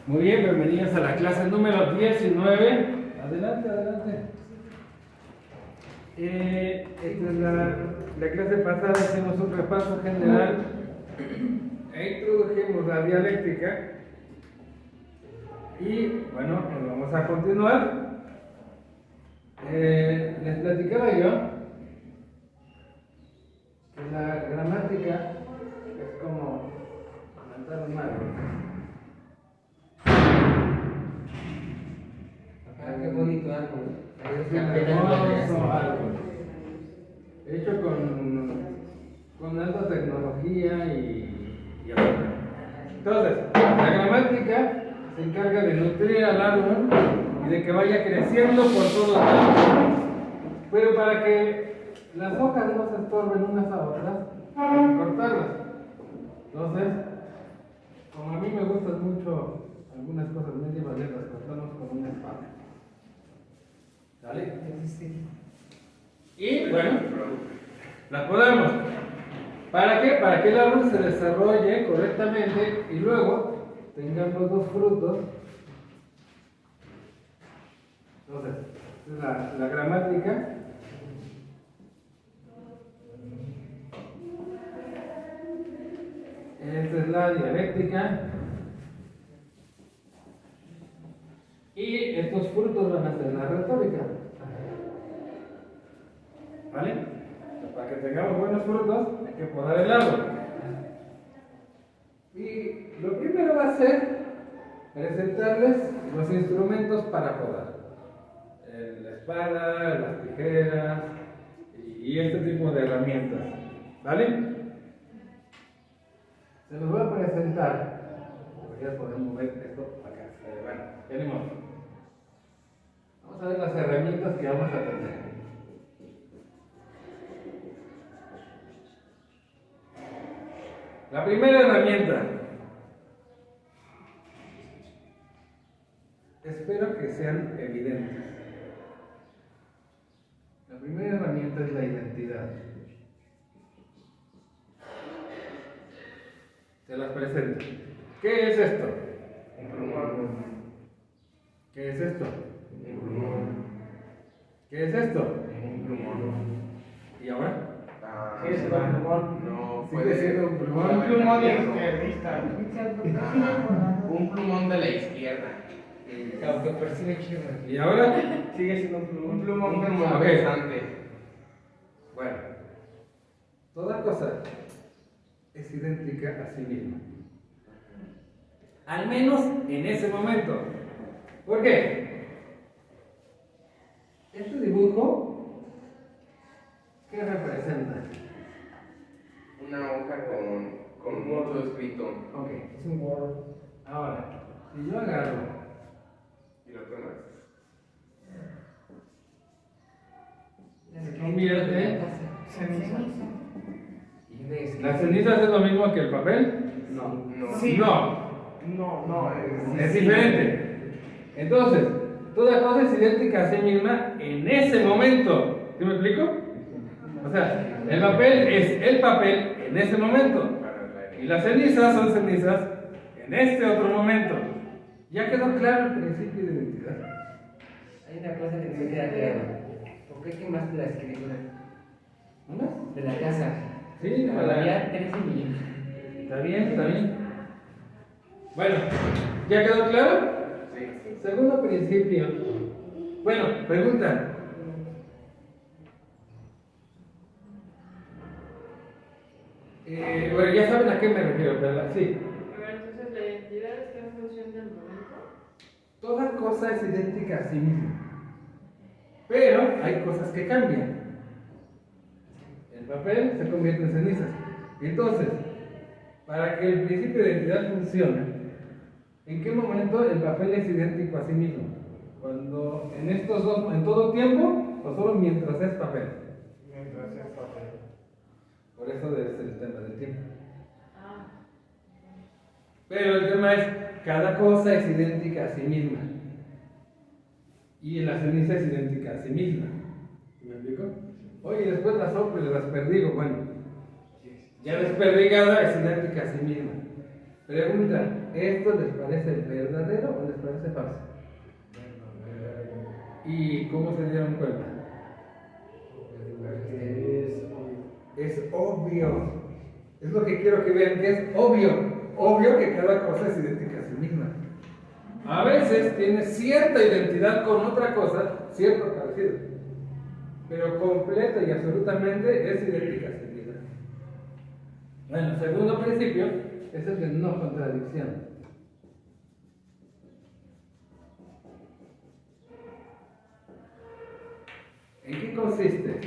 Muy bien, bienvenidos a la clase número 19. Adelante, adelante. Esta es la clase pasada, hicimos un repaso general e introdujimos la dialéctica. Y bueno, pues vamos a continuar. Les platicaba yo que la gramática es como plantar un árbol. Qué bonito árbol. Es un hermoso árbol, hecho con alta tecnología y ahora. Entonces, la gramática se encarga de nutrir al árbol y de que vaya creciendo por todos lados. Pero para que las hojas no se estorben unas a otras, hay que cortarlas. Entonces, como a mí me gustan mucho algunas cosas medievales, las cortamos con una espada. ¿Vale? Y bueno, la podamos. ¿Para qué? Para que el árbol se desarrolle correctamente y luego tengamos los frutos. Entonces, esta es la gramática. Esta es la dialéctica. Y estos frutos van a ser la retórica. ¿Vale? Para que tengamos buenos frutos, hay que podar el árbol. Y lo primero va a ser presentarles los instrumentos para podar. La espada, las tijeras y este tipo de herramientas. ¿Vale? Se los voy a presentar. Ya podemos ver esto acá. Bueno, tenemos. Vamos a ver las herramientas que vamos a tener. La primera herramienta. Espero que sean evidentes. La primera herramienta es la identidad. Se las presento. ¿Qué es esto? Un plumón. ¿Qué es esto? Un plumón. ¿Qué es esto? Un plumón. ¿Y ahora? ¿Qué es un plumón? No, Sigue siendo un plumón. Un plumón izquierdista. Un plumón de la izquierda. Autopercibe izquierda. ¿Y ahora? Sigue siendo un plumón. Un plumón Ok. pensante. Bueno, toda cosa es idéntica a sí misma. Al menos en ese momento. ¿Por qué? Este dibujo, ¿qué representa? Una hoja con un modo escrito. Ok, Es un Word. ahora, si yo agarro ¿Y lo tomas? se convierte. Ceniza. ¿Las cenizas es lo mismo que el papel? No. Sí. No, No, es diferente. Entonces, toda cosa es idéntica a sí misma en ese momento. ¿Sí me explico? O sea, el papel es el papel en ese momento. Y las cenizas son cenizas en este otro momento. ¿Ya quedó claro el principio de identidad? Hay una cosa que no me queda clara. ¿Por qué quemaste la escritura ¿No? de la casa? Sí, Valía 13 millones. Está bien, está bien. Bueno, ¿ya quedó claro? Sí. Segundo principio. Bueno, pregunta. Bueno, ya saben a qué me refiero, ¿verdad? Sí. A ver, entonces la identidad está en función del momento. Toda cosa es idéntica a sí misma. Pero hay cosas que cambian. El papel se convierte en cenizas. Entonces, para que el principio de identidad funcione, ¿en qué momento el papel es idéntico a sí mismo? Cuando en estos dos, en todo tiempo o solo mientras es papel. Mientras es papel. Por eso debe ser el tema del tiempo. Ah, Pero el tema es, cada cosa es idéntica a sí misma. Y la ceniza es idéntica a sí misma. ¿Me explico? Oye, después la soplo y la desperdigo. Bueno, ya desperdigada es idéntica a sí misma. Pregunta, ¿esto les parece verdadero o les parece falso? ¿Y cómo se dieron cuenta? Es obvio. Es lo que quiero que vean, que es obvio. Obvio que cada cosa es idéntica a sí misma. A veces tiene cierta identidad con otra cosa, cierto parecido, pero completa y absolutamente es idéntica a sí misma. Bueno, el segundo principio es el de no contradicción. ¿En qué consiste?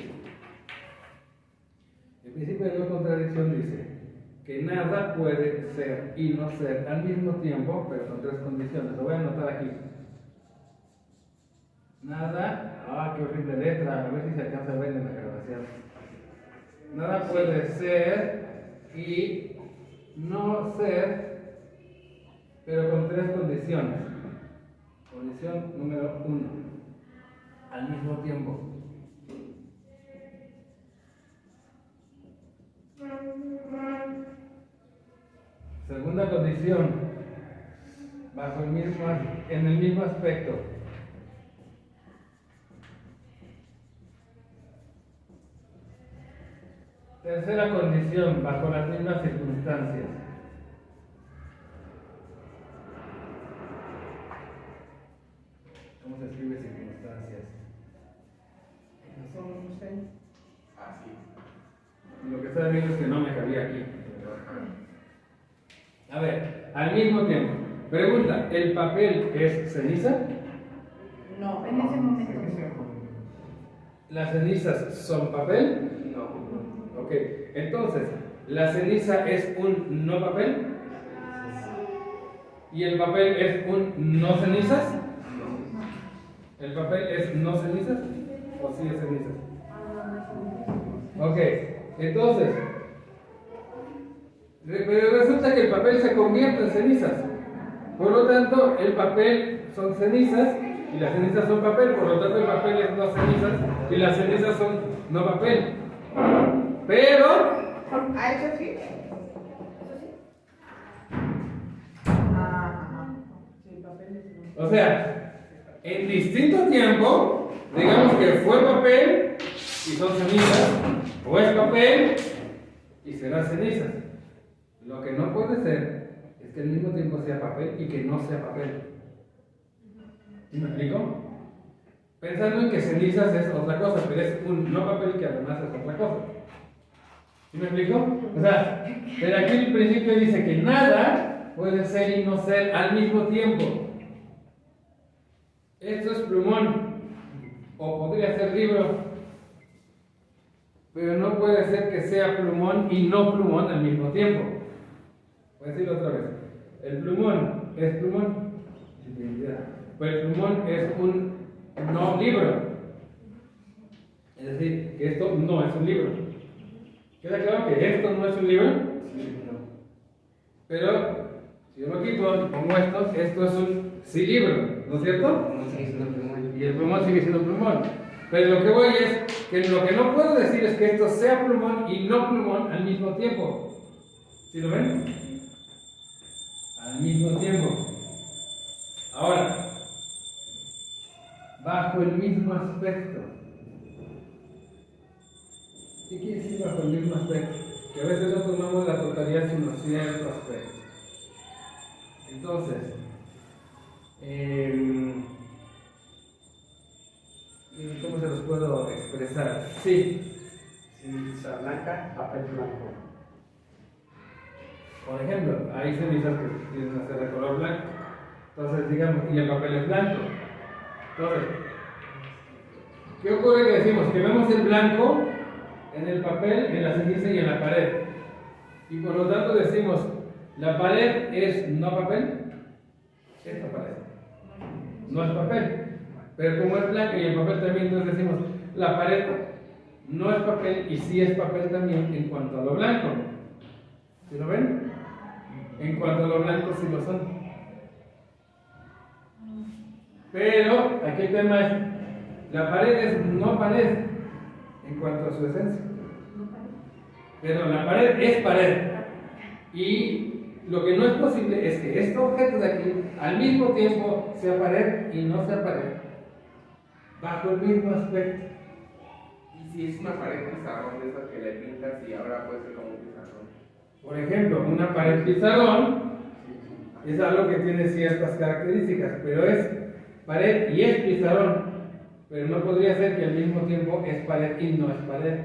El principio de no contradicción dice que nada puede ser y no ser al mismo tiempo, pero con tres condiciones. Lo voy a anotar aquí. Nada, qué horrible letra, a ver si se alcanza a ver en la grabación. Nada puede ser y no ser, pero con tres condiciones. Condición número 1, al mismo tiempo. Segunda condición, en el mismo aspecto. Tercera condición, bajo las mismas circunstancias. ¿Cómo se escribe circunstancias? Así. Lo que está viendo es que no me cabía aquí. A ver, al mismo tiempo. Pregunta, ¿el papel es ceniza? No, en ese momento. ¿Las cenizas son papel? No. Ok, entonces, ¿la ceniza es un no papel? ¿Y el papel es un no cenizas? ¿El papel es no cenizas? ¿O sí es cenizas? Ok, entonces, pero resulta que el papel se convierte en cenizas. Por lo tanto, el papel son cenizas y las cenizas son papel. Por lo tanto, el papel es no cenizas y las cenizas son no papel. Pero, ¿Ah, eso sí? ¿Eso sí? Sí, el papel es no. o sea, en distinto tiempo, digamos que fue papel y son cenizas, o es papel y será cenizas. Lo que no puede ser es que al mismo tiempo sea papel y que no sea papel. ¿Sí me explico? Pensando en que cenizas es otra cosa, pero es un no papel que además es otra cosa. ¿Sí me explico? O sea, pero aquí el principio dice que nada puede ser y no ser al mismo tiempo. Esto es plumón, o podría ser libro. Pero no puede ser que sea plumón y no plumón al mismo tiempo. Voy a decirlo otra vez. El plumón es plumón. Pero el plumón es un no libro. Es decir, que esto no es un libro. ¿Queda claro que esto no es un libro? Pero si yo lo quito y pongo esto es un sí libro, ¿no es cierto? Y el plumón sigue siendo plumón. Pero lo que voy es que lo que no puedo decir es que esto sea plumón y no plumón al mismo tiempo. ¿Sí lo ven? Al mismo tiempo. Ahora, bajo el mismo aspecto. ¿Qué quiere decir bajo el mismo aspecto? Que a veces no tomamos la totalidad sino cierto aspecto. Entonces, ¿cómo se los puedo expresar? Sí. Ceniza blanca, papel blanco. Por ejemplo, hay cenizas que tienen a ser de color blanco. Entonces, digamos, y el papel es blanco. Entonces, ¿qué ocurre que decimos? Que vemos el blanco en el papel, en la ceniza y en la pared. Y por lo tanto decimos, la pared es no papel. Esta pared no es papel. Pero como es blanco y el papel también, entonces decimos, la pared no es papel y sí es papel también en cuanto a lo blanco. ¿Sí lo ven? En cuanto a lo blanco sí lo son. Pero aquí el tema es, la pared es no pared en cuanto a su esencia. Pero la pared es pared. Y Lo que no es posible es que este objeto de aquí al mismo tiempo sea pared y no sea pared, bajo el mismo aspecto. Y si es una pared pizarrón de esas que le pintas y ahora puede ser como un pizarrón. Por ejemplo, una pared pizarrón es algo que tiene ciertas características, pero es pared y es pizarrón, pero no podría ser que al mismo tiempo es pared y no es pared.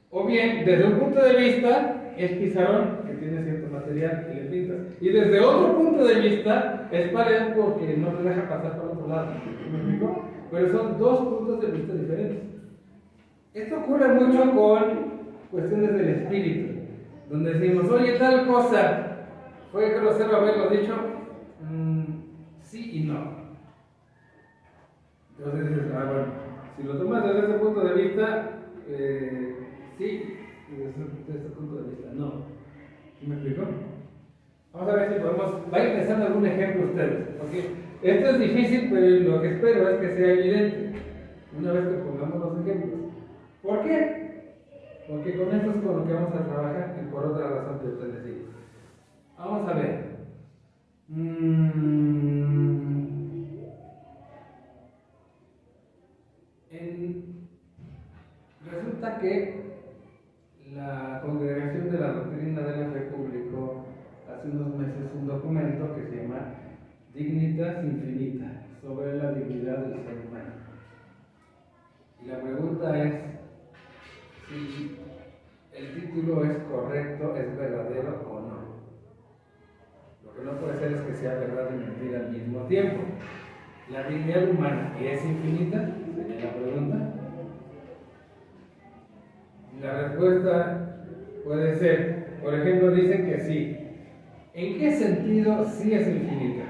O bien, desde un punto de vista, es pizarrón, que tiene cierto material y le pintas. Y desde otro punto de vista, es pared porque no te deja pasar por otro lado. ¿Me explico? Pero son dos puntos de vista diferentes. Esto ocurre mucho con cuestiones del espíritu, donde decimos, oye, tal cosa, ¿fue grosero haberlo dicho? Sí y no. Entonces dices, bueno, si lo tomas desde ese punto de vista, sí, y desde ese punto de vista, no. ¿Sí me explico? Vamos a ver si podemos, vayan pensando algún ejemplo ustedes, porque esto es difícil, pero lo que espero es que sea evidente, una vez que pongamos los ejemplos. ¿Por qué? Porque con esto es con lo que vamos a trabajar y por otra razón que ustedes digo. Vamos a ver. Resulta que la Congregación de la Doctrina de la Fe publicó hace unos meses un documento que se llama Dignitas Infinita, sobre la dignidad del ser humano. Y la pregunta es si el título es correcto, es verdadero o no. Lo que no puede ser es que sea verdad y mentira al mismo tiempo. ¿La dignidad humana es infinita? Sería la pregunta. La respuesta puede ser, por ejemplo, dicen que sí. ¿En qué sentido sí es infinita?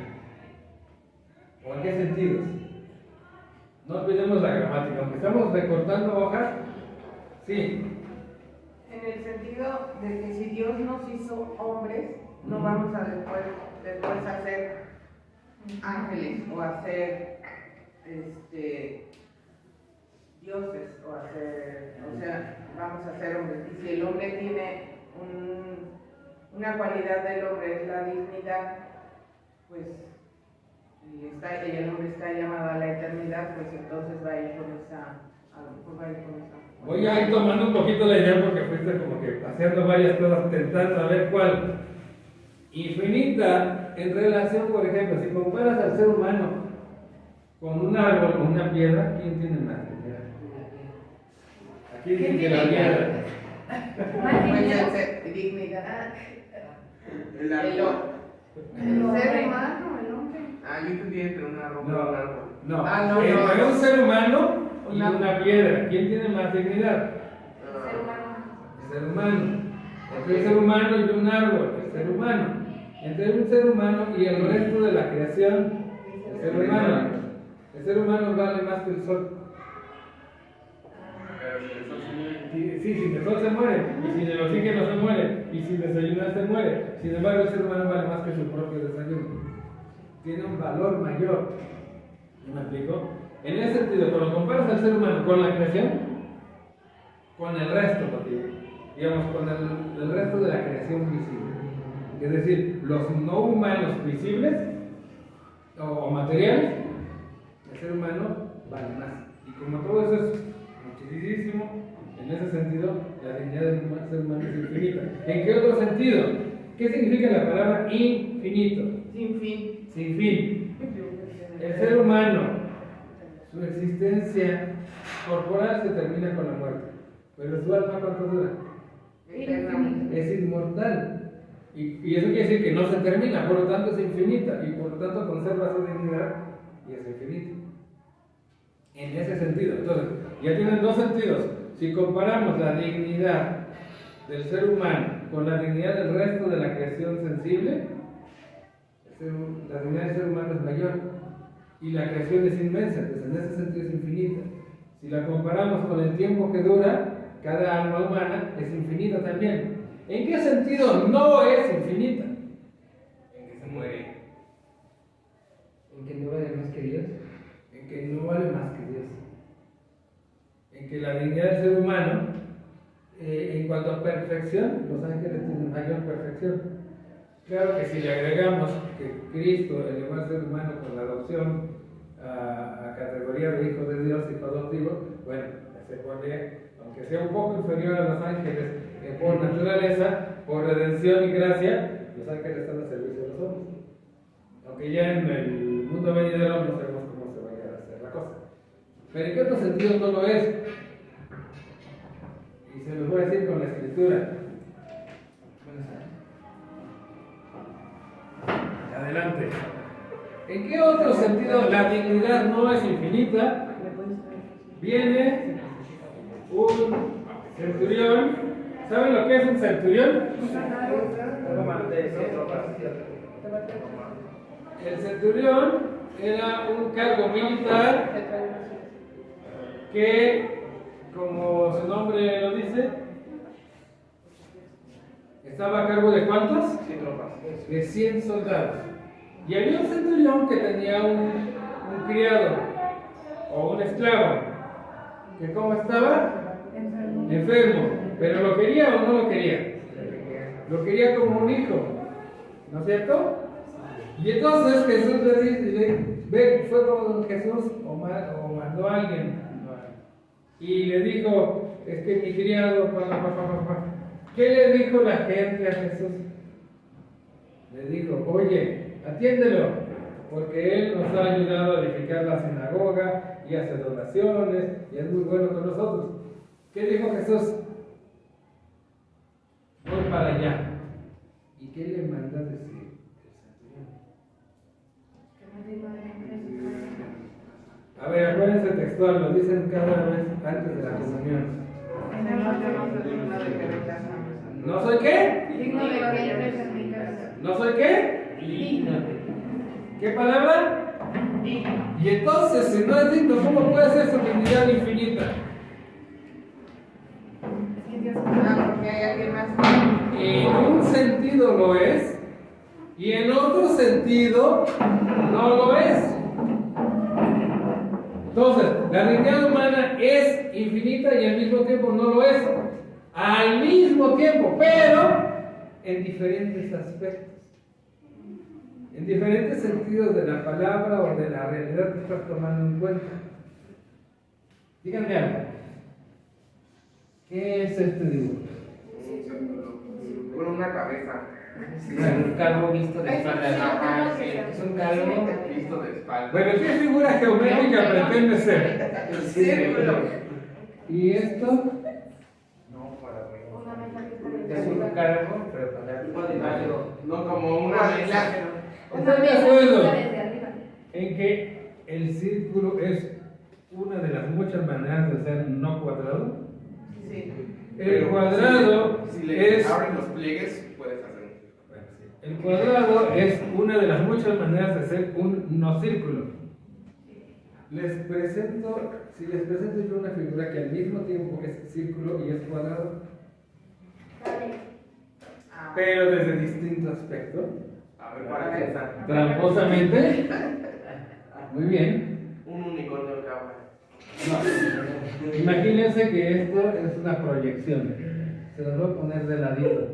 ¿O en qué sentidos? No olvidemos la gramática, aunque estamos recortando hojas, sí. En el sentido de que si Dios nos hizo hombres, no vamos a después hacer ángeles o hacer dioses o sea, vamos a ser hombres. Y si el hombre tiene una cualidad del hombre, es la dignidad, pues, y el hombre está llamado a la eternidad, pues entonces va a ir con esa, a lo mejor va a ir con esa. Voy a ir tomando un poquito la idea porque fuiste como que haciendo varias cosas, tentando a ver cuál. Infinita en relación, por ejemplo, si comparas al ser humano con un árbol o una piedra, ¿quién tiene más? Aquí dice que la piedra. Pues dignidad. El El árbol. ser humano, el hombre. Ah, yo entendí entre una roca y un árbol. No, entre un ser humano y una piedra, ¿quién tiene más dignidad? El ser humano. El ser humano. Entre un ser humano y un árbol, el ser humano. Entre un ser humano y el resto de la creación, el ser humano. El ser humano vale más que el sol. Sí, sin el sol se muere, y sin el oxígeno se muere, y sin desayunar se muere. Sin embargo, el ser humano vale más que su propio desayuno. Tiene un valor mayor. ¿Me explico? En ese sentido, cuando comparas al ser humano con la creación, con el resto, porque, digamos, con el resto de la creación visible, es decir, los no humanos visibles o materiales, el ser humano vale más. Y como todo eso es muchísimo, en ese sentido, la dignidad del ser humano es infinita. ¿En qué otro sentido? ¿Qué significa la palabra infinito? Sin fin. Sin fin. El ser humano, su existencia corporal se termina con la muerte, pero su alma, ¿cuánto dura? Eternamente. Es inmortal. Y eso quiere decir que no se termina, por lo tanto es infinita, y por lo tanto conserva su dignidad y es infinita. En ese sentido. Entonces, ya tienen dos sentidos. Si comparamos la dignidad del ser humano con la dignidad del resto de la creación sensible, la dignidad del ser humano es mayor y la creación es inmensa, entonces en ese sentido es infinita. Si la comparamos con el tiempo que dura, cada alma humana es infinita también. ¿En qué sentido no es infinita? En que se muere. ¿En que no vale más que Dios? En que no vale más que Dios. En que la dignidad del ser humano, en cuanto a perfección, los ángeles tienen mayor perfección. Claro que si le agregamos que Cristo elevó al ser humano con la adopción a categoría de hijo de Dios, hijo adoptivo, bueno, se pone, aunque sea un poco inferior a los ángeles por naturaleza, por redención y gracia, los ángeles están al servicio de los hombres. Aunque ya en el mundo venidero no sabemos cómo se vaya a hacer la cosa. Pero en qué otro sentido no lo es. Y se los voy a decir con la escritura. Adelante. ¿En qué otro sentido la dignidad no es infinita? Viene un centurión. ¿Saben lo que es un centurión? El centurión era un cargo militar que, como su nombre lo dice, estaba a cargo de ¿cuántos? De 100 soldados. Y había un centurión que tenía un criado o un esclavo que ¿cómo estaba? Enfermo. ¿Pero lo quería o no lo quería? Lo quería como un hijo, ¿no es cierto? Y entonces Jesús le dice, fue con Jesús o mandó a alguien y le dijo, es que mi criado, ¿qué le dijo la gente a Jesús? Le dijo, oye, atiéndelo, porque él nos ha ayudado a edificar la sinagoga y hace donaciones y es muy bueno con nosotros. ¿Qué dijo Jesús? Voy para allá. ¿Y qué le manda a decir el centurión? A ver, acuérdense textual, lo dicen cada vez antes de la comunión. ¿No soy qué? Digno de que entres en mi casa. ¿No soy qué? Digno. ¿Qué palabra? Digno. Y entonces, si no es digno, ¿cómo puede ser su dignidad infinita? Porque hay alguien más. En un sentido lo es, y en otro sentido no lo es. Entonces, la dignidad humana es infinita y al mismo tiempo no lo es. Al mismo tiempo, pero en diferentes aspectos. En diferentes sentidos de la palabra o de la realidad que estás tomando en cuenta. Díganme algo. ¿Qué es este dibujo? Con una cabeza. Un calvo visto de espalda. Es un calvo. Visto de espalda. Bueno, ¿qué figura geométrica pretende ser? El círculo. ¿Y esto? No, para mí. Es un calvo, pero para algo. No, como una mesa. ¿Están de acuerdo en que el círculo es una de las muchas maneras de ser no cuadrado? Sí. El cuadrado Si le es... abren los pliegues, puedes hacer un círculo. Bueno, sí. El cuadrado es una de las muchas maneras de ser un no círculo. Si les presento yo una figura que al mismo tiempo es círculo y es cuadrado, pero desde distinto aspecto, A ver, ¿cuál es esa? tramposamente, muy bien. Un unicornio cabra. No. Imagínense que esto es una proyección. Se los voy a poner de ladito.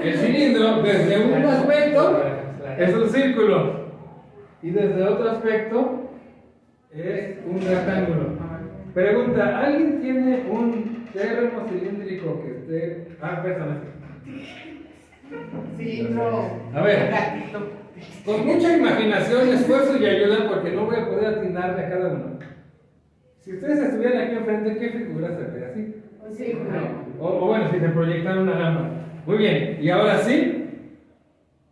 El cilindro, desde un aspecto, es un círculo. Y desde otro aspecto, es un rectángulo. Pregunta: ¿alguien tiene un termo cilíndrico que esté... pésame. Sí, no. A ver. Con mucha imaginación, esfuerzo y ayuda, porque no voy a poder atinarle a cada uno. Si ustedes estuvieran aquí enfrente, ¿qué figura se ve así? Un círculo. O bueno, si se proyectara una lámpara. Muy bien, y ahora sí.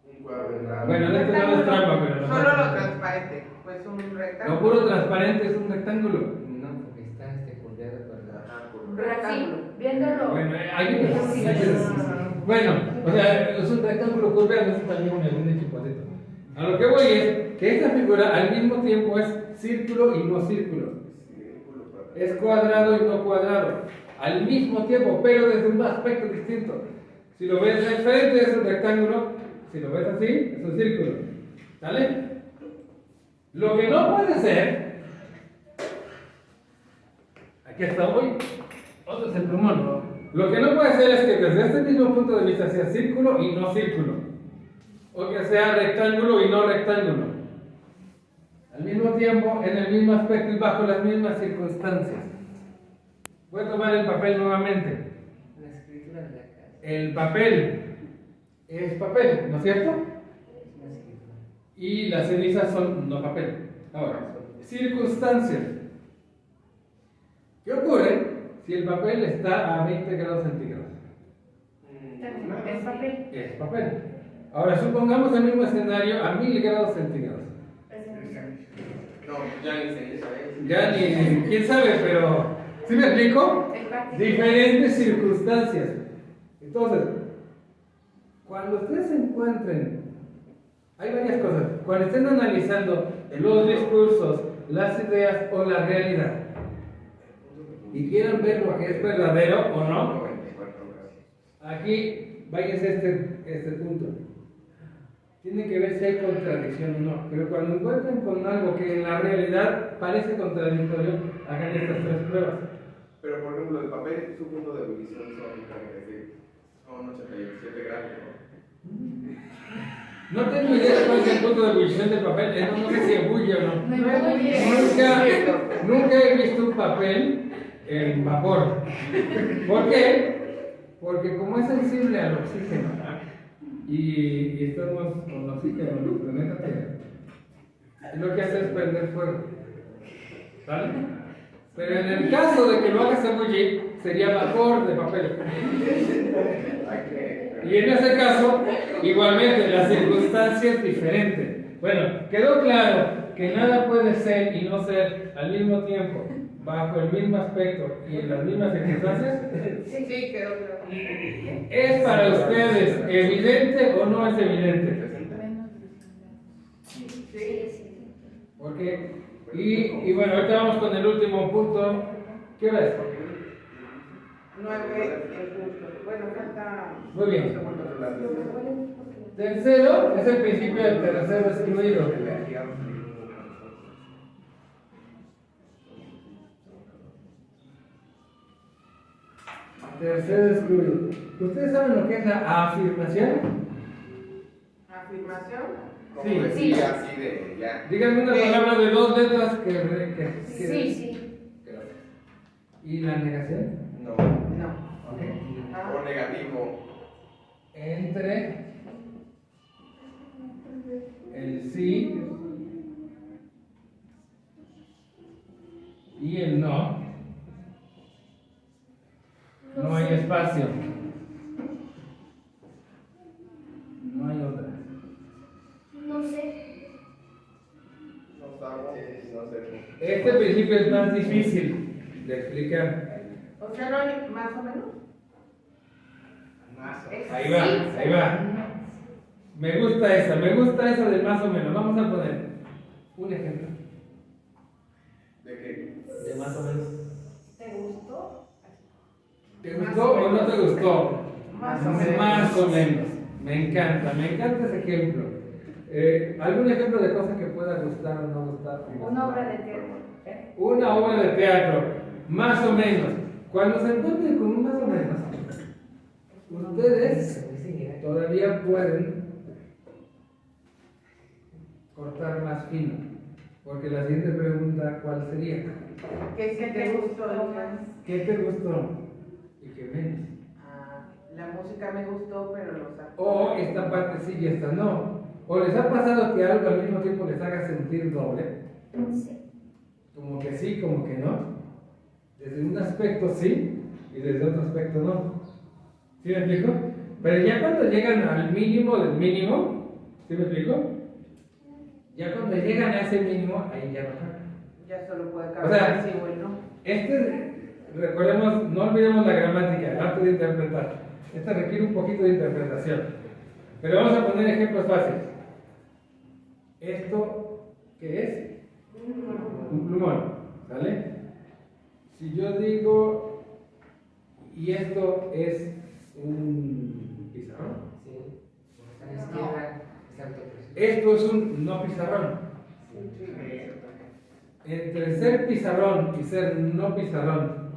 Un cuadrado. Bueno, de este lado es trampa, pero no. Solo lo transparente. Pues un rectángulo. Lo puro transparente es un rectángulo. No, porque está bordeado por la. Ajá, por Un un rectángulo. Viéndolo. Bueno, bueno, o sea, es un rectángulo curveado, eso también es un chipoteto. A lo que voy es que esta figura al mismo tiempo es círculo y no círculo. Es cuadrado y no cuadrado. Al mismo tiempo, pero desde un aspecto distinto. Si lo ves de frente es un rectángulo, si lo ves así es un círculo. ¿Sale? Lo que no puede ser, aquí está hoy, otro es el plumón. Lo que no puede ser es que desde este mismo punto de vista sea círculo y no círculo. O que sea rectángulo y no rectángulo. Al mismo tiempo, en el mismo aspecto y bajo las mismas circunstancias. Voy a tomar el papel nuevamente. La escritura de la casa. El papel es papel, ¿no es cierto? Es una escritura. Y las cenizas son no papel. Ahora, circunstancias. ¿Qué ocurre si el papel está a 20 grados centígrados? Es papel. Es papel. Ahora, supongamos el mismo escenario a 1000 grados centígrados. No, ya ni se hizo, Ya ni, quién sabe, pero ¿sí me explico? Diferentes circunstancias. Entonces, cuando ustedes se encuentren, hay varias cosas. Cuando estén analizando los discursos, las ideas o la realidad, y quieran ver lo que es verdadero o no, 94 grados. aquí váyanse a este punto. Tienen que ver si hay contradicción o no. Pero cuando encuentren con algo que en la realidad parece contradictorio, hagan estas 3 pruebas. Pero por ejemplo, el papel, su punto de ebullición son 87 grados, ¿no? No tengo idea de cuál es el punto de ebullición del papel. No sé si ebulle o no. Nunca he visto un papel en vapor. ¿Por qué? Porque como es sensible al oxígeno y estamos con oxígeno en el planeta Tierra, lo que hace es prender fuego. ¿Vale? Pero en el caso de que lo hagas ebullir, sería vapor de papel. Y en ese caso, igualmente, la circunstancia es diferente. Bueno, quedó claro que nada puede ser y no ser al mismo tiempo, bajo el mismo aspecto y en las mismas circunstancias. Sí, quedó claro. ¿Es para ustedes evidente o no es evidente? Sí. Porque, y bueno, ahorita vamos con el último punto. ¿Qué hora es? 9 en punto. Bueno, falta. Muy bien. Tercero es el principio del tercero excluido. Tercero excluido. ¿Ustedes saben lo que es la afirmación? Afirmación. Como Sí. decir así de ya. Díganme una palabra de 2 letras que Sí. ¿Y la negación? No. No. Ok. O negativo. Entre el sí y el no, no hay espacio. No hay otra. No sé. No sabemos, no sé. Este principio es más difícil de explicar. O sea, no hay más o menos. Ahí va. Me gusta esa de más o menos. Vamos a poner un ejemplo ¿De qué? de más o menos. ¿Te gustó? ¿Te gustó o no te gustó? Más o menos. Más o menos. Me encanta ese ejemplo. ¿Algún ejemplo de cosas que pueda gustar o no gustar? Una obra de teatro. Una obra de teatro, más o menos. Cuando se encuentren con un más o menos, ustedes todavía pueden cortar más fino. Porque la siguiente pregunta, ¿cuál sería? ¿Qué sí te gustó más? ¿Qué te gustó y qué menos? La música me gustó, pero los actores. O esta parte sí y esta no. ¿O les ha pasado que algo al mismo tiempo les haga sentir doble? No sé. Como que sí, como que no. Desde un aspecto sí y desde otro aspecto no. ¿Sí me explico? Pero ya cuando llegan al mínimo del mínimo, ¿sí me explico? Ya cuando llegan a ese mínimo, ahí ya no cabe. Ya solo puede O cambiar sea, el sí o el no. Recordemos, no olvidemos la gramática, el arte de interpretar. Esta requiere un poquito de interpretación. Pero vamos a poner ejemplos fáciles. ¿Esto qué es? Un plumón, ¿vale? Si yo digo, y esto es un pizarrón. Sí. A la izquierda está autopresión. Esto es un no pizarrón. Entre ser pizarrón y ser no pizarrón,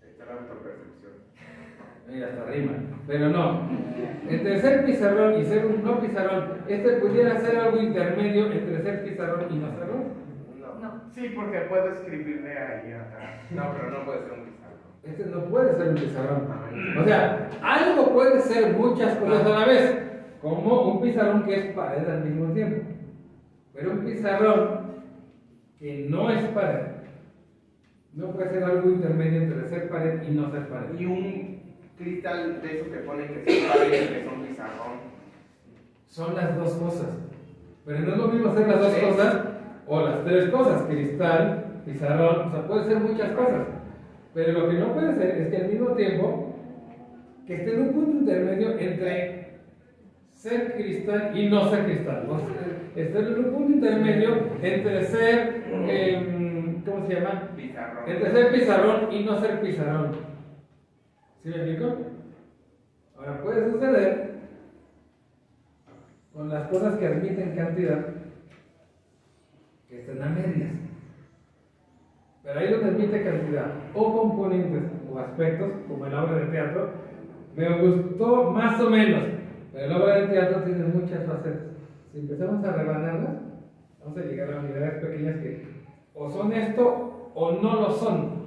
Está la autopresión. y hasta rima. Pero no. Entre ser pizarrón y ser un no pizarrón, pudiera ser algo intermedio entre ser pizarrón y no serlo. No. Sí, porque puedo escribirle ahí atrás. No, pero no puede ser un pizarro. No puede ser un pizarrón. O sea, algo puede ser muchas cosas a la vez, como un pizarrón que es pared al mismo tiempo. Pero un pizarrón que no es pared no puede ser algo intermedio entre ser pared y no ser pared. Y un cristal de esos que ponen que son paredes, que son pizarrón. Son las dos cosas. Pero no es lo mismo hacer las dos cosas o las tres cosas: cristal, pizarrón, o sea, puede ser muchas cosas. Pero lo que no puede ser es que al mismo tiempo que esté en un punto intermedio entre ser cristal y no ser cristal. O sea, esté en un punto intermedio entre ser, ¿cómo se llama? Pizarrón. Entre ser pizarrón y no ser pizarrón. ¿Sí me explico? Ahora puede suceder con las cosas que admiten cantidad que estén a medias. Pero ahí donde admite cantidad o componentes o aspectos, como en la obra de teatro, me gustó más o menos. Pero la obra de teatro tiene muchas facetas. Si empezamos a rebanarlas, vamos a llegar a unidades pequeñas que o son esto o no lo son.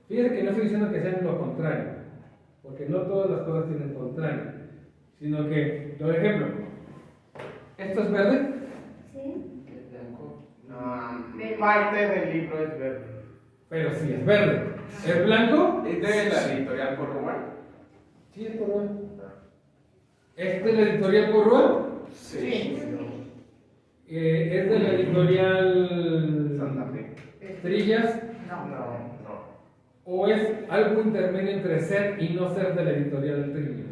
Fíjense que no estoy diciendo que sean lo contrario, porque no todas las cosas tienen contrario, sino que, por ejemplo, ¿esto es verde? Sí. Es blanco. No, Parte del libro es verde. Pero sí es verde. ¿Es blanco? ¿es de la editorial por Rubén? Sí, es Porrual. ¿Es de la editorial Porrual? Sí. ¿Es de la editorial Santa Fe. Trillas? No. No. ¿O es algo intermedio entre ser y no ser de la editorial Trillas?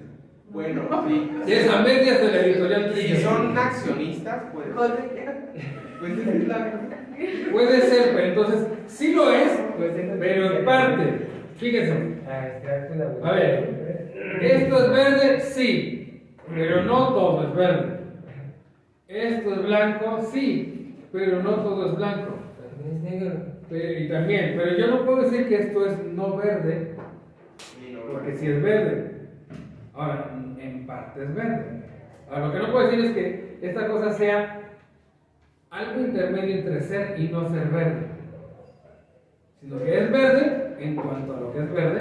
Bueno, sí. Es a medias de la editorial Si Trillas. son accionistas, pues. Pues es la. Puede ser, pero entonces sí lo es, pero en parte. Fíjense. A ver, ¿esto es verde? Sí, pero no todo es verde. ¿Esto es blanco? Sí, pero no todo es blanco. También es negro. Y también, pero yo no puedo decir que esto es no verde, porque sí es verde. Ahora, en parte es verde. Ahora, lo que no puedo decir es que esta cosa sea algo intermedio entre ser y no ser verde, sino que es verde en cuanto a lo que es verde,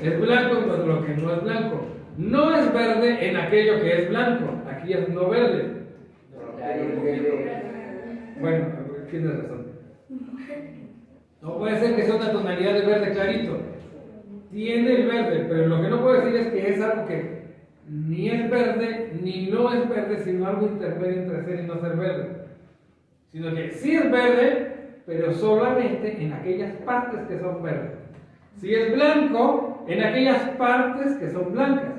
es blanco en cuanto a lo que no es blanco. No es verde en aquello que es blanco, aquí es no verde. Bueno, tienes razón. No puede ser que sea una tonalidad de verde clarito. Tiene el verde, pero lo que no puedo decir es que es algo que ni es verde ni no es verde, sino algo intermedio entre ser y no ser verde. Sino que sí es verde, pero solamente en aquellas partes que son verdes. Si es blanco, en aquellas partes que son blancas.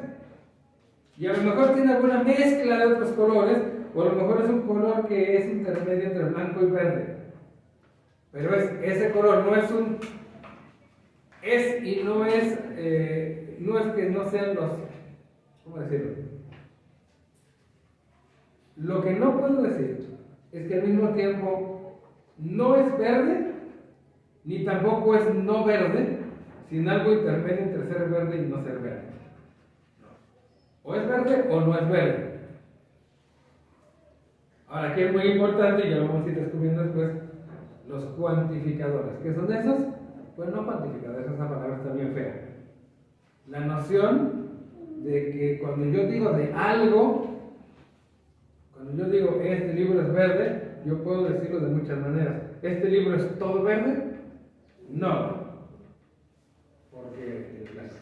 Y a lo mejor tiene alguna mezcla de otros colores, o a lo mejor es un color que es intermedio entre blanco y verde. Pero ese color no es un... Es y no es... no es que no sean los... ¿Cómo decirlo? Lo que no puedo decir es que al mismo tiempo no es verde, ni tampoco es no verde, sino algo intermedio entre ser verde y no ser verde. O es verde o no es verde. Ahora, aquí es muy importante, y ya lo vamos a ir descubriendo después, los cuantificadores. ¿Qué son esos? Pues no cuantificadores, esa palabra está bien fea. La noción de que cuando yo digo de algo, cuando yo digo este libro es verde, yo puedo decirlo de muchas maneras. ¿Este libro es todo verde? No. Porque es blanco.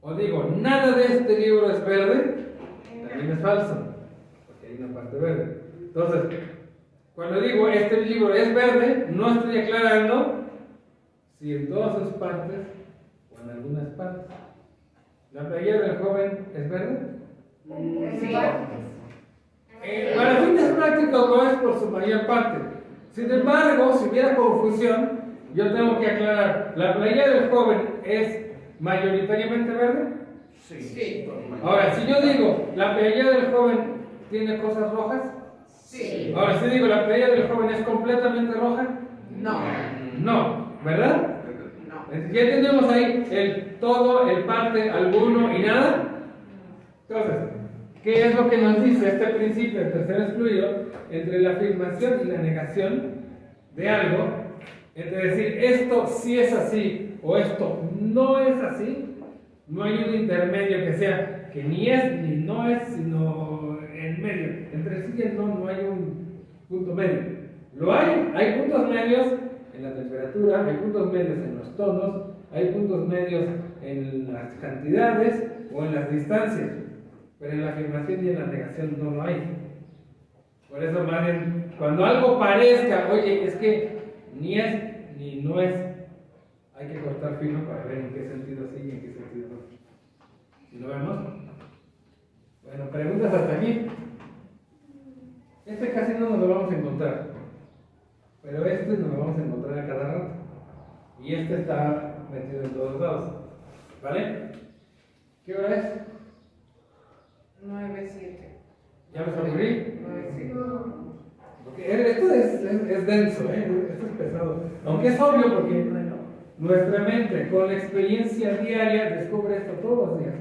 O digo, nada de este libro es verde, también es falso, porque hay una parte verde. Entonces, cuando digo este libro es verde, no estoy aclarando si en todas sus partes o en algunas partes. ¿La playera del joven es verde? Sí. Para fines prácticos no es por su mayor parte. Sin embargo, si hubiera confusión, yo tengo que aclarar, ¿la playera del joven es mayoritariamente verde? Sí. Ahora, si yo digo, ¿la playera del joven tiene cosas rojas? Sí. Ahora, si digo, ¿la playera del joven es completamente roja? No. No, ¿verdad? No. Ya tenemos ahí todo, el parte, alguno y nada. Entonces, ¿qué es lo que nos dice este principio del tercer excluido entre la afirmación y la negación de algo? Entre decir esto sí es así o esto no es así, no hay un intermedio que sea que ni es ni no es, sino en medio. Entre sí y el no hay un punto medio. Lo hay puntos medios en la temperatura, hay puntos medios en los tonos, hay puntos medios en las cantidades o en las distancias, pero en la afirmación y en la negación no lo hay. Por eso, más bien, cuando algo parezca, oye, es que ni es ni no es, hay que cortar fino para ver en qué sentido sí y en qué sentido no. ¿Sí lo vemos? Bueno, preguntas hasta aquí. Este casi no nos lo vamos a encontrar, pero este nos lo vamos a encontrar a cada rato. Y este está metido en todos lados. ¿Vale? ¿Qué hora es? 9-7. ¿Ya me aburrí? 9-7. Porque esto es denso, esto es pesado. Aunque es obvio porque nuestra mente con la experiencia diaria descubre esto todos los días.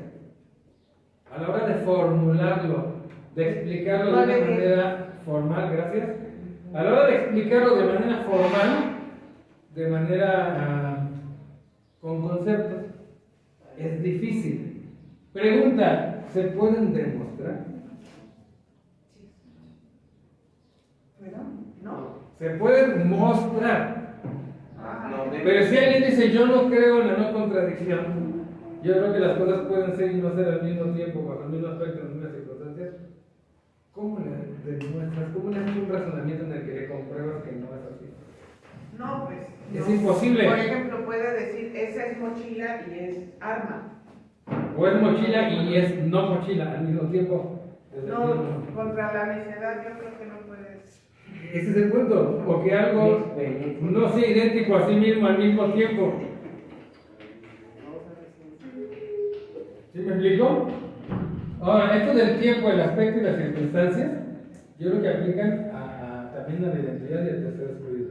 A la hora de formularlo, de explicarlo de una manera formal, gracias. A la hora de explicarlo de manera formal, de manera con conceptos, es difícil. Pregunta, ¿se pueden demostrar? ¿No? Se pueden mostrar. No, Pero si alguien dice yo no creo en la no contradicción, yo creo que las cosas pueden ser y no ser al mismo tiempo, bajo el mismo aspecto, en las mismas circunstancias, ¿cómo le demuestras? ¿Cómo le haces un razonamiento en el que le compruebas que no es así? No, pues. Es no. imposible. Por ejemplo, puede decir, esa es mochila y es arma. O es mochila y es no mochila al mismo tiempo. No, contra la necedad yo creo que no puedes. Ese es el punto, porque algo no sea idéntico a sí mismo al mismo tiempo. ¿Sí me explico? Ahora, esto del tiempo, el aspecto y las circunstancias, yo creo que aplican también a la identidad y al tercer excluido.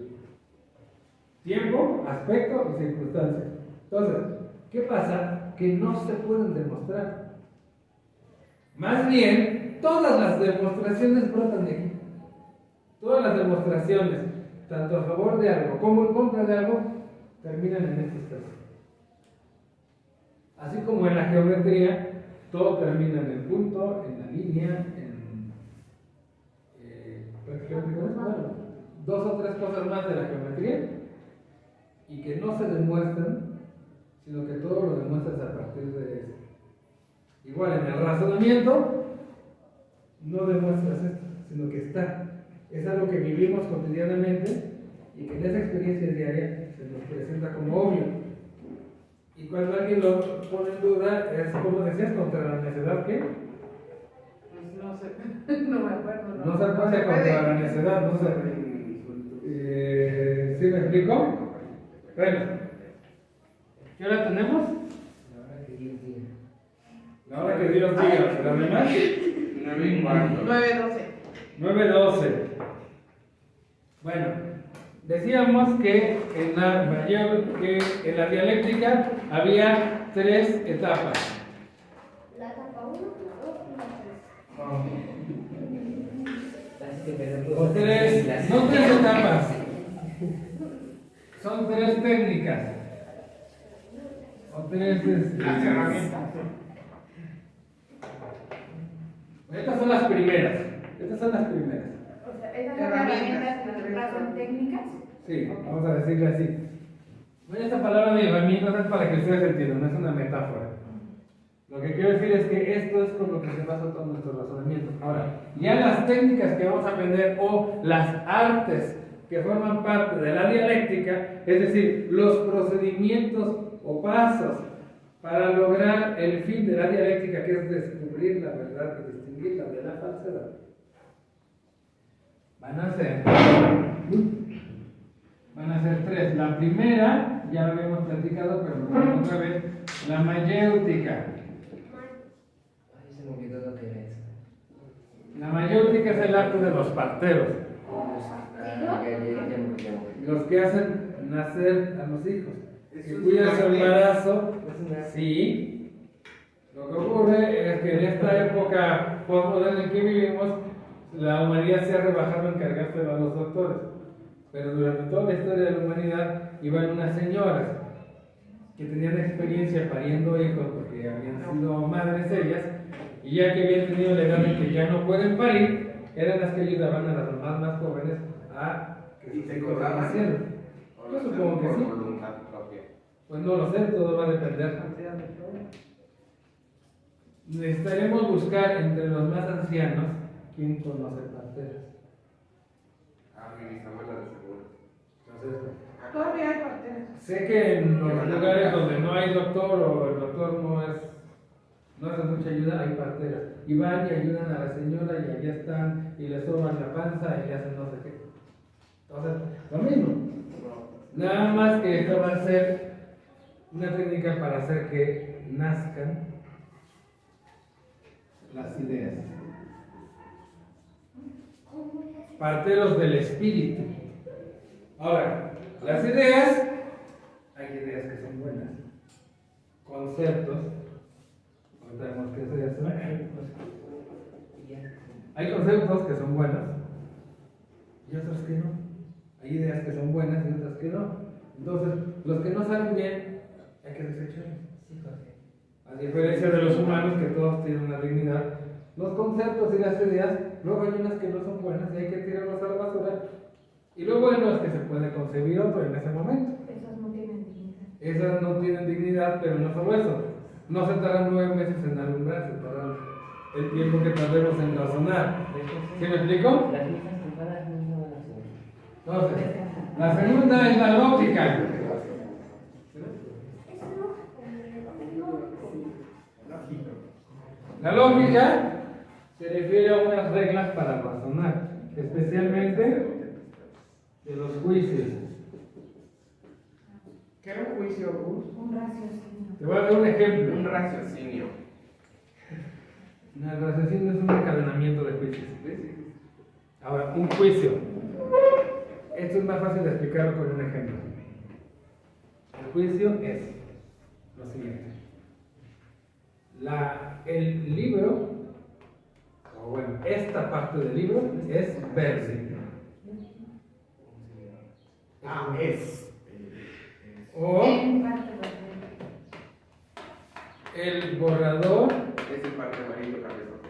Tiempo, aspecto y circunstancias. Entonces, ¿qué pasa? Que no se pueden demostrar. Más bien, todas las demostraciones brotan de aquí. Todas las demostraciones, tanto a favor de algo como en contra de algo, terminan en estos casos. Así como en la geometría, todo termina en el punto, en la línea, prácticamente con eso, bueno, dos o tres cosas más de la geometría, y que no se demuestran, sino que todo lo demuestras a partir de eso. Igual en el razonamiento, no demuestras esto, sino que está. Es algo que vivimos cotidianamente y que en esa experiencia diaria se nos presenta como obvio. Y cuando alguien lo pone en duda, es como decías, contra la necedad, ¿qué? Pues no sé, no me acuerdo. No se puede contra la necedad, no se. ¿Sí me explico? Bueno, ¿qué hora tenemos? La hora que Dios diga. ¿Las demás? 9:15. 9-12. 9:12. Bueno, decíamos que en la dialéctica había tres etapas. La etapa 1, la 2 y la 3. O tres, no tres etapas, son tres técnicas. O tres. Estas son las primeras. Estas son las primeras. O sea, esas son herramientas que nosotras son técnicas. Sí, vamos a decirle así. Bueno, esta palabra de herramientas es para que ustedes entiendan, no es una metáfora. Lo que quiero decir es que esto es con lo que se basa todo nuestro razonamiento. Ahora, ya las técnicas que vamos a aprender o las artes que forman parte de la dialéctica, es decir, los procedimientos o pasos para lograr el fin de la dialéctica, que es descubrir la verdad y distinguirla de la falsedad. Van a ser tres. La primera, ya lo habíamos platicado, pero lo otra vez, la mayéutica. Ay, se me olvidó lo que era eso. La mayéutica es el arte de los parteros, Ya me olvidé. los que hacen nacer a los hijos. que cuida su embarazo, Es una... sí. Lo que ocurre es que en esta época postmoderna en que vivimos, la humanidad se ha rebajado en encargárselo a los doctores. Pero durante toda la historia de la humanidad iban unas señoras que tenían experiencia pariendo hijos porque habían sido madres ellas, y ya que habían tenido la edad en que ya no pueden parir, eran las que ayudaban a las mamás más jóvenes a que ¿Y sus se hijos cobraban? nacieran. ¿O Yo lo hacen supongo que por sí. voluntad propia? Pues no lo sé, todo va a depender. Necesitaremos buscar entre los más ancianos quién conoce parteras. Ah, mi bisabuela de seguro. Entonces, Todavía hay parteras. sé que en los lugares donde no hay doctor o el doctor no hace mucha ayuda, hay parteras. Y van y ayudan a la señora y allá están y le soban la panza y le hacen no sé qué. Entonces, lo mismo. Nada más que esto va a ser una técnica para hacer que nazcan las ideas. Parteros del espíritu. Ahora, las ideas, hay ideas que son buenas. Conceptos, no tenemos que hacer eso. Hay conceptos que son buenos y otros que no. Hay ideas que son buenas y otras que no. Entonces, los que no salen bien, hay que desecharlos. A diferencia de los humanos, que todos tienen una dignidad, los conceptos y las ideas, luego hay unas que no son buenas y hay que tirarlas a la basura. Y lo bueno es que se puede concebir otro en ese momento. Esas no tienen dignidad. Esas no tienen dignidad, pero no solo eso. No se tardan 9 meses en alumbrarse, tardan el tiempo que tardemos en razonar. ¿Sí me explico? Las mismas campanas no van a hacer. Entonces, la segunda es la lógica. La lógica se refiere a unas reglas para razonar, especialmente de los juicios. ¿Qué era un juicio, Gus? Un raciocinio. Te voy a dar un ejemplo. Un raciocinio. El raciocinio es un encadenamiento de juicios. Ahora, un juicio. Esto es más fácil de explicarlo con un ejemplo. El juicio es lo siguiente. El libro, o bueno, esta parte del libro es verde. Ah, es. O En parte el borrador Es el parte amarillo cabezón.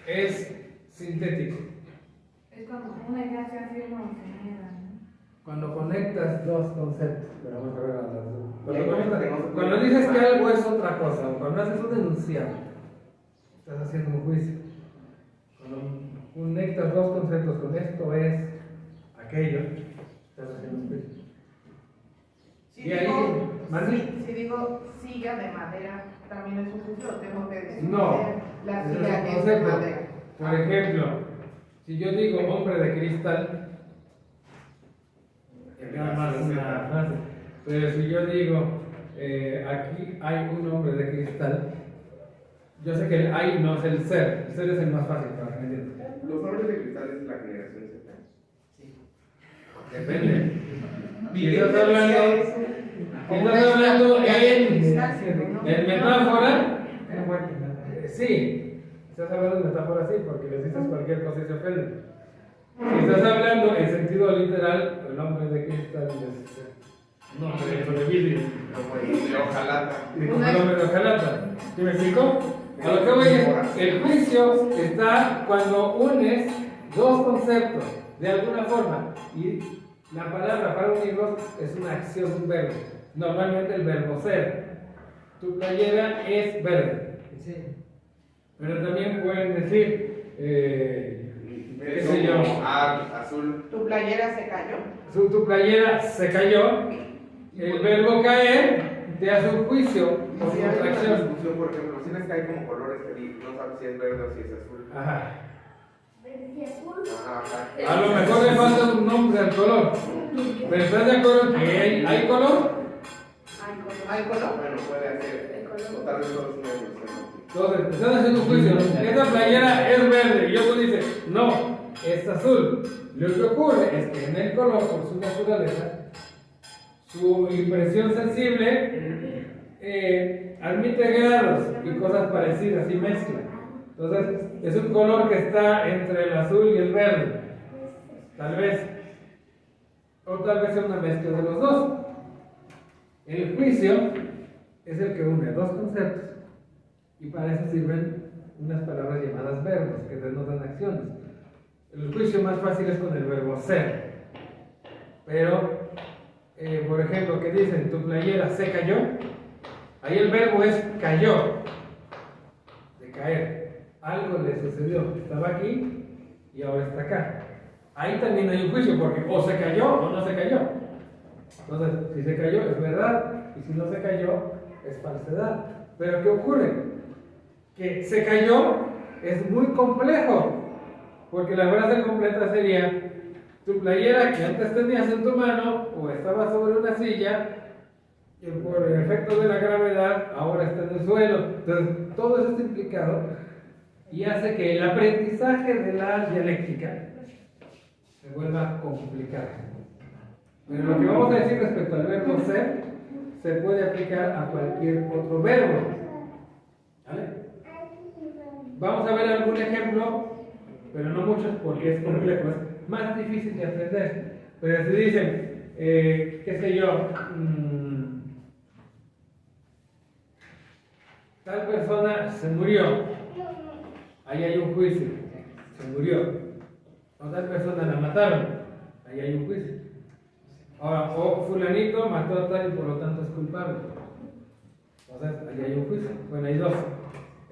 es sintético. es como una idea se afirma o se niega, ¿no? Cuando conectas dos conceptos, pero vamos a ver Tenemos- cuando dices que algo es otra cosa, o cuando haces un enunciado, estás haciendo un juicio. Cuando conectas dos conceptos con esto es aquello, estás haciendo un juicio. Si Y ahí, digo, ¿mande? si digo silla de madera, también es un juicio, tengo que decir No, la ese es silla un es de concepto. madera. Por ejemplo, si yo digo hombre de cristal, es nada más una frase. Pero si yo digo aquí hay un hombre de cristal, yo sé que el hay no es el ser es el más fácil para que me entiendan. Los hombres de cristal es la generación Z. Depende. Si estás hablando en metáfora, sí. Estás hablando en metáfora, sí, porque les dices cualquier cosa y se ofenden. Si estás hablando en sentido literal, el hombre de cristal es un hombre de vidrio. Como el de hojalata. Y como el hombre de hojalata. ¿Sí me explico? A lo que voy es, el juicio está cuando unes dos conceptos de alguna forma y la palabra para unirlos es una acción, un verbo. Normalmente el verbo ser. Tu playera es verde. Sí. Pero también pueden decir, qué sé yo, Azul. Tu playera se cayó. tu playera se cayó, el verbo caer te hace un juicio por Si hay una contracción. discusión, por ejemplo, si ves que hay como colores que no sabes si es verde o si es azul. Ajá. Verde y azul. Ajá. A lo mejor le falta un nombre al color. Pero ¿estás de acuerdo que hay color? ¿Hay color? Bueno, puede ser. O tal vez solo es una evolución. Entonces, están haciendo un juicio. Esta playera es verde. Y otro dice, no, es azul. Lo que ocurre es que en el color, por su naturaleza, su impresión sensible admite grados y cosas parecidas y mezcla. Entonces, es un color que está entre el azul y el verde, tal vez, o tal vez sea una mezcla de los dos. El juicio es el que une dos conceptos, y para eso sirven unas palabras llamadas verbos, que denotan acciones. El juicio más fácil es con el verbo ser, pero, por ejemplo, que dicen, tu playera se cayó, ahí el verbo es cayó, de caer. Algo le sucedió, estaba aquí y ahora está acá. Ahí también hay un juicio, porque o se cayó o no se cayó. Entonces, si se cayó es verdad, y si no se cayó es falsedad. Pero ¿qué ocurre? Que se cayó es muy complejo, porque la frase completa sería, tu playera que antes tenías en tu mano o estaba sobre una silla, que por el efecto de la gravedad ahora está en el suelo. Entonces, todo eso está implicado y hace que el aprendizaje de la dialéctica se vuelva complicado. Pero lo que vamos a decir respecto al verbo ser se puede aplicar a cualquier otro verbo. ¿Vale? Vamos a ver algún ejemplo, pero no muchos porque es complejo, es más difícil de aprender. Pero si dicen, qué sé yo, tal persona se murió, ahí hay un juicio, se murió. O tal persona la mataron, ahí hay un juicio. Ahora, o fulanito mató a tal y por lo tanto es culpable. Entonces, ahí hay un juicio. Bueno, hay dos.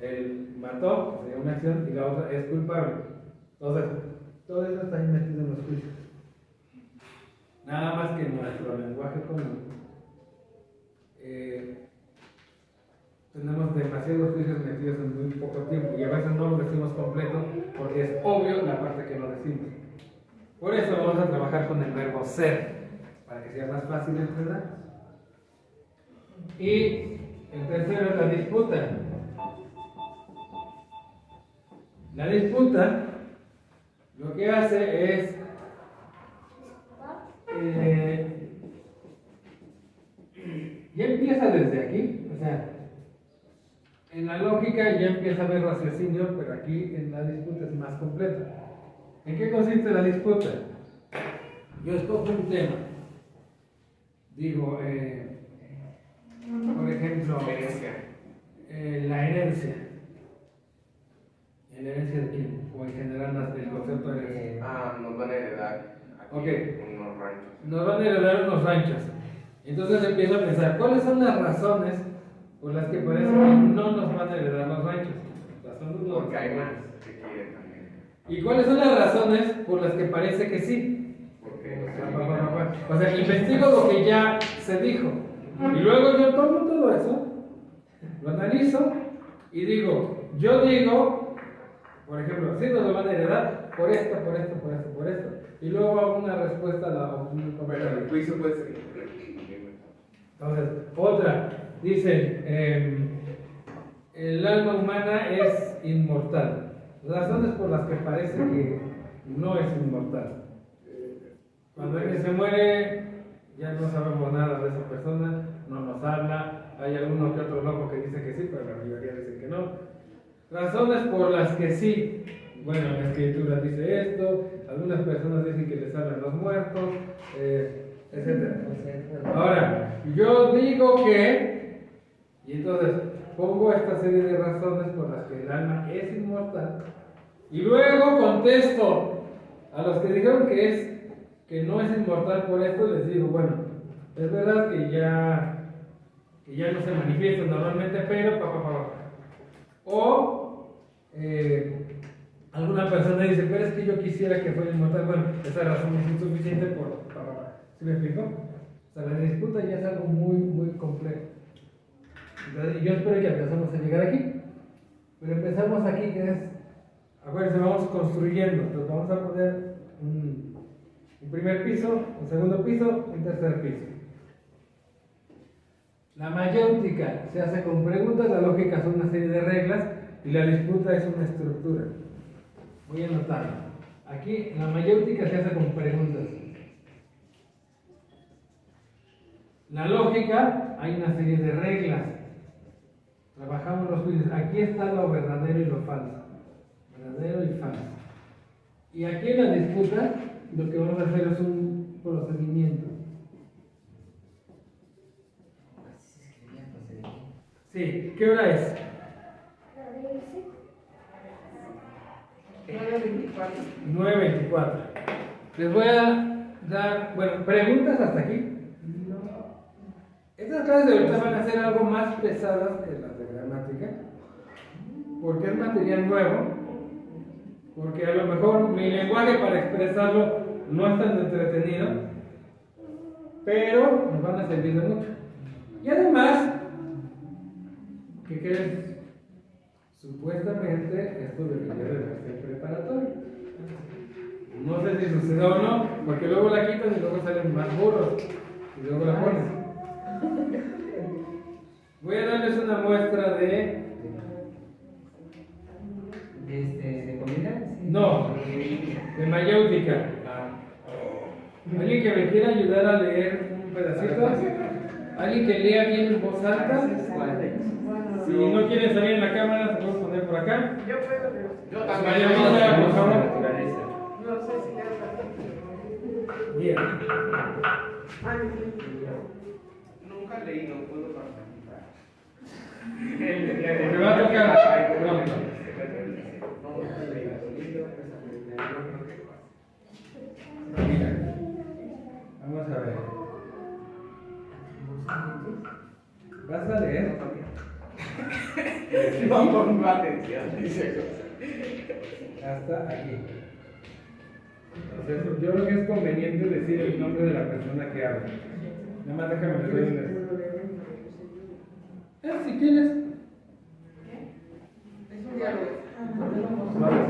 Él mató, sería una acción, y la otra es culpable. Entonces, todo eso está ahí metido en los juicios. Nada más que en nuestro lenguaje común tenemos demasiados juicios metidos en muy poco tiempo y a veces no los decimos completo porque es obvio la parte que no decimos. Por eso vamos a trabajar con el verbo ser, para que sea más fácil de entender. Y el tercero es la disputa. La disputa lo que hace es ya empieza desde aquí, o sea, en la lógica ya empieza a haber raciocinio, pero aquí en la disputa es más completa. ¿En qué consiste la disputa? Yo escojo un tema, digo, por ejemplo, la herencia. ¿La herencia de quién? O en general el concepto de herencia. Nos van a heredar aquí unos ranchos. Nos van a heredar unos ranchos. Entonces empiezo a pensar, ¿cuáles son las razones por las que parece que no nos van a heredar los ranchos? Porque hay más que quieren también. ¿Y cuáles son las razones por las que parece que sí? Porque O sea, investigo lo que ya se dijo. Y luego yo tomo todo eso, lo analizo y digo, yo digo, por ejemplo, sí nos lo van a heredar por esto, por esto, por esto, por esto. Y luego hago una respuesta a la opinión bueno, el juicio puede ser. Entonces, otra, dice, el alma humana es inmortal. Razones por las que parece que no es inmortal. Cuando alguien se muere, ya no sabemos nada de esa persona, no nos habla, hay alguno que otro loco que dice que sí, pero la mayoría dicen que no. Razones por las que sí, bueno, la escritura dice esto, algunas personas dicen que les hablan los muertos, etc. Ahora, yo digo que, y entonces pongo esta serie de razones por las que el alma es inmortal, y luego contesto a los que dijeron que no es inmortal por esto, les digo, bueno, es verdad que ya no se manifiesta normalmente, pero o alguna persona dice, pero es que yo quisiera que fuera inmortal. Bueno, esa razón es insuficiente por ¿sí me explico? O sea, la disputa ya es algo muy, muy complejo. Entonces, yo espero que empezamos a llegar aquí. Pero empezamos aquí, que es, acuérdense, vamos construyendo. Entonces vamos a poner un primer piso, un segundo piso, un tercer piso. La mayéutica se hace con preguntas, la lógica son una serie de reglas y la disputa es una estructura. Voy a anotarlo. Aquí la mayéutica se hace con preguntas. La lógica, hay una serie de reglas. Trabajamos los juicios. Aquí está lo verdadero y lo falso. Verdadero y falso. Y aquí en la disputa, lo que vamos a hacer es un procedimiento. Sí, ¿qué hora es? 9:24. 9:24. Les voy a dar, bueno, preguntas hasta aquí. Estas clases de ahorita van a ser algo más pesadas que las de gramática, porque es material nuevo, porque a lo mejor mi lenguaje para expresarlo no es tan entretenido, pero nos van a servir de mucho. Y además, ¿qué crees? Supuestamente esto debería de ser preparatorio. No sé si sucedió o no, porque luego la quitan y luego salen más burros y luego la ponen. Voy a darles una muestra de... ¿De comida? No, de mayéutica. ¿Alguien que me quiera ayudar a leer un pedacito? ¿Alguien que lea bien en voz alta? Si no quieren salir en la cámara, se pueden poner por acá. Yo puedo leer. Yo María Luisa, por favor. No sé si le Bien. nunca leí, no puedo participar. Me va a tocar pronto. Mira, vamos a ver. ¿Vas a leer? No pongo atención, dice. Hasta aquí. Entonces, yo creo que es conveniente decir el nombre de la persona que habla. Nada más déjame leer. Si quieres. Es un diálogo. Vamos.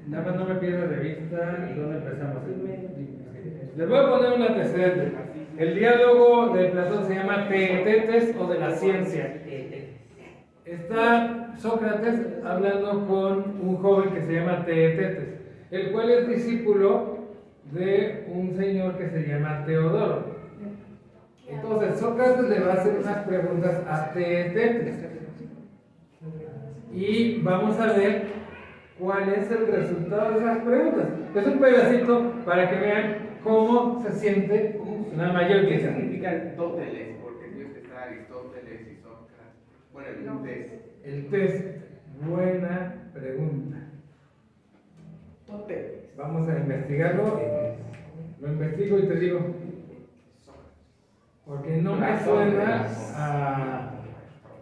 Nada más no me pierdas de vista y dónde empezamos. Les voy a poner un antecedente. El diálogo de Platón se llama Teetetes o de la ciencia. Está Sócrates hablando con un joven que se llama Teetetes, el cual es discípulo de un señor que se llama Teodoro. Entonces Sócrates le va a hacer unas preguntas a Teetetes y vamos a ver cuál es el resultado de esas preguntas. Es un pedacito para que vean cómo se siente la ¿Qué mayéutica. significa Aristóteles? Porque Dios está Aristóteles y Sócrates. Bueno, el test. El test, buena pregunta. Vamos a investigarlo. Lo investigo y te digo. Porque no me suena a.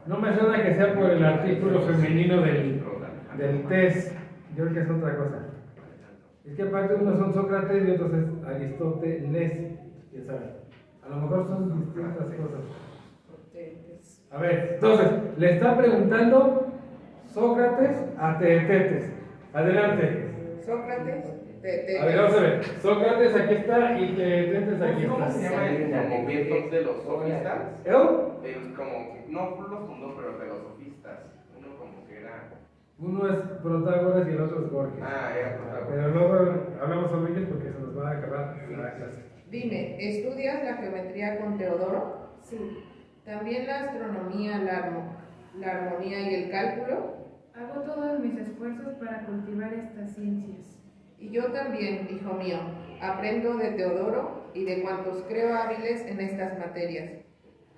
No me suena que sea por el artículo femenino del test. Yo creo que es otra cosa. Es que aparte unos son Sócrates y otros es Aristóteles. ¿Quién sabe? A lo mejor son distintas cosas. A ver, entonces, le está preguntando Sócrates a Teetetes. Adelante. Sócrates, A ver, vamos a ver. Sócrates aquí está y Teetetes aquí ¿Cómo se está. llama el movimiento de los sofistas? ¿Eh? Como, no los fundó, pero de los sofistas. Uno como que era. Uno es Protágoras y el otro es Gorgias. Ah, era Protágoras. Pero luego hablamos sobre ellos porque se nos va a acabar la clase. Dime, ¿estudias la geometría con Teodoro? Sí. ¿También la astronomía, la armonía y el cálculo? Hago todos mis esfuerzos para cultivar estas ciencias. Y yo también, hijo mío, aprendo de Teodoro y de cuantos creo hábiles en estas materias.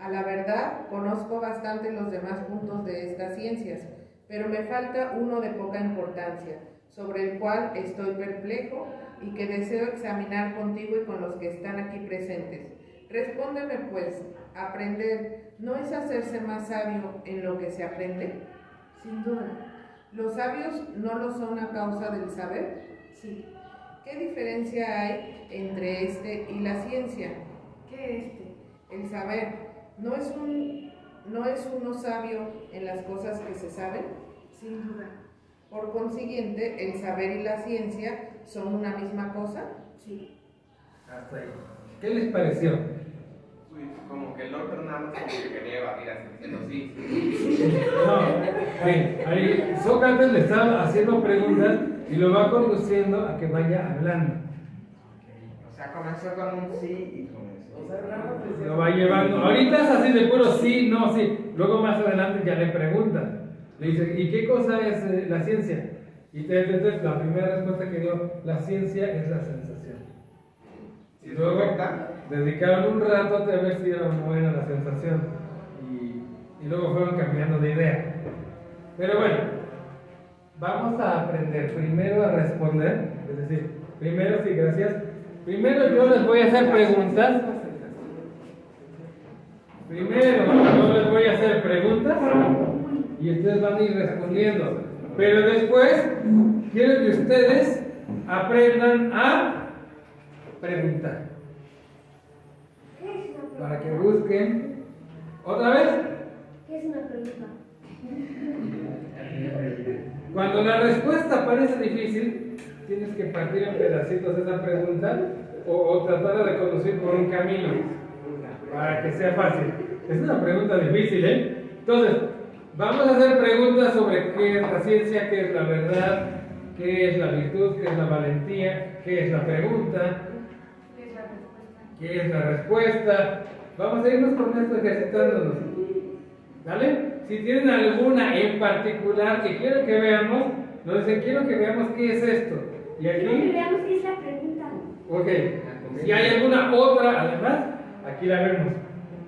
A la verdad, conozco bastante los demás puntos de estas ciencias, pero me falta uno de poca importancia, sobre el cual estoy perplejo y que deseo examinar contigo y con los que están aquí presentes. Respóndeme pues, ¿aprender no es hacerse más sabio en lo que se aprende? Sin duda. ¿Los sabios no lo son a causa del saber? Sí. ¿Qué diferencia hay entre este y la ciencia? ¿Qué El saber, ¿no es uno sabio en las cosas que se saben? Sin duda. Por consiguiente, el saber y la ciencia son una misma cosa. Sí. Hasta ahí. ¿Qué les pareció? Uy, como que el otro nada más como que quería evadir así, diciendo sí. No, ahí Sócrates le está haciendo preguntas y lo va conduciendo a que vaya hablando. O sea, comenzó con un sí y comenzó O sea, nada más decía- Lo va llevando. Ahorita es así de puro sí, no, sí. Luego más adelante ya le preguntan. Le dice, ¿y qué cosa es la ciencia? Y entonces la primera respuesta que dio, la ciencia es la sensación. ¿Sí Y es luego correcta? dedicaron un rato a ver si era buena la sensación. Y luego fueron cambiando de idea. Pero bueno, vamos a aprender primero a responder. Es decir, primero, sí, gracias. Primero yo les voy a hacer preguntas. Primero yo les voy a hacer preguntas y ustedes van a ir respondiendo. Pero después quiero que ustedes aprendan a preguntar. ¿Qué es una Para que pregunta? busquen. ¿Otra vez? ¿Qué es una pregunta? Cuando la respuesta parece difícil, tienes que partir en pedacitos esa pregunta o tratarla de conducir por un camino para que sea fácil. Es una pregunta difícil, ¿eh? Entonces, vamos a hacer preguntas sobre qué es la ciencia, qué es la verdad, qué es la virtud, qué es la valentía, qué es la pregunta, ¿Qué es la respuesta? qué es la respuesta. Vamos a irnos con esto ejercitándonos. ¿Vale? Si tienen alguna en particular que quiero que veamos, nos dicen, quiero que veamos qué es esto. Y Quiero que aquí, veamos qué es la pregunta. ok. Si hay alguna otra, además, aquí la vemos.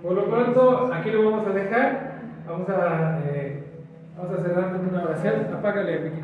Por lo pronto, aquí lo vamos a dejar. Vamos a cerrar con una oración. Apágale, Vicky.